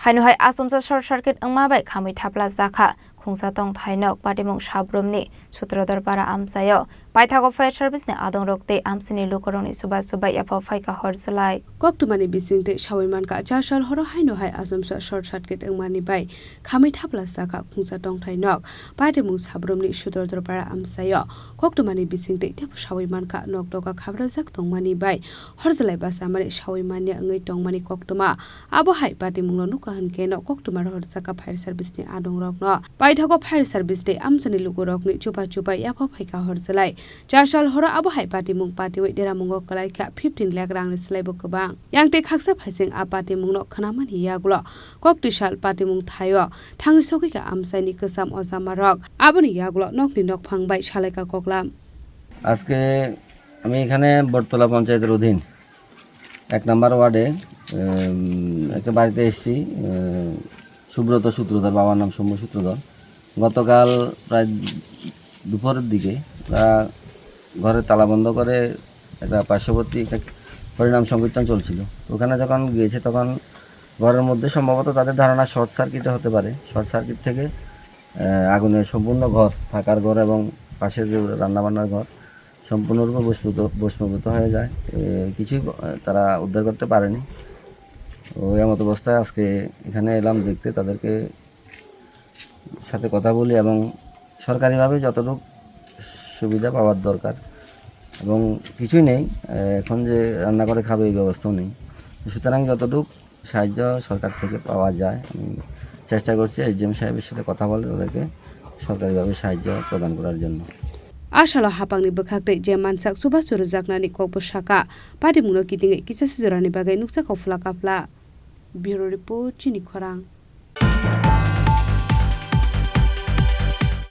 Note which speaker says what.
Speaker 1: Hanuhai Asumsa short circuit angmabai khamui thapla zakha khungsa tong thainok patimung sabrumni sutradar para amsayo paithago fire service ne adong rokte amsini lokoroni subai afa faika horsalai
Speaker 2: koktumani bisingte shawaiman ka chashal horo hanuhai Asumsa short circuit angmani bai khamui thapla zakha khungsa tong thainok patimung sabrumni sutradar para amsayo koktumani bisingte tepu shawaiman ka nokdoka khabra jak tongmani bai horsalai basamari shawaimani angai tongmani koktuma abo hai patimung no Keno koktumar horsaka fire service ni adong rokno paithago fire service de amsani lugo rokni chupa yapo phaika horsalai chashal hora abo hai party mung party wei dera mungo kalai kha 15 lakh rang ni slai bo kobang yangte khaksa phaising a party mung no khanaman hiyaglo koktisal party mung thayo thangi soki ka amsani kasam ozama rok aboni yaglo nokni nok phangbai salai ka koklam
Speaker 3: আজকে আমি এখানে বটতলা পঞ্চায়েতের অধীন 1 নম্বর ওয়ার্ডে একটা বাড়িতে এসেছি সুব্রত সূত্রধর বাবার নাম সৌম্য সূত্রধর গতকাল প্রায় দুপুরের দিকে ঘরে তালা বন্ধ করে একটা পার্শ্ববর্তী একটা হরিনাম সংকীর্তন চলছিল ওখানে যখন গিয়েছে তখন ঘরের মধ্যে সম্ভবত তাদের ধারণা শর্ট সার্কিটে হতে পারে শর্ট সার্কিট থেকে আগুনের সম্পূর্ণ ঘর থাকার ঘর এবং পাশের যে রান্নাবান্নার ঘর সম্পূর্ণরূপে ভস্মীভূত হয়ে যায় কিছু তারা উদ্ধার করতে পারেনি ওই এমত অবস্থায় আজকে এখানে এলাম দেখতে তাদেরকে সাথে কথা বলি এবং সরকারিভাবে যতটুকু সুবিধা পাওয়ার দরকার এবং কিছুই নেই এখন যে রান্না করে খাবে এই ব্যবস্থাও নেই সুতরাং যতটুকু সাহায্য সরকার থেকে পাওয়া যায় আমি চেষ্টা করছি এসডিএম সাহেবের সাথে কথা বলে ওদেরকে সরকারিভাবে সাহায্য প্রদান করার জন্য
Speaker 2: Ashala hapangni bekhakte je mansak subasuru jaknani kokbo shaka padi muno kidinge kisasi jorani bagai nuksa khofla kapla bureau report chini khorang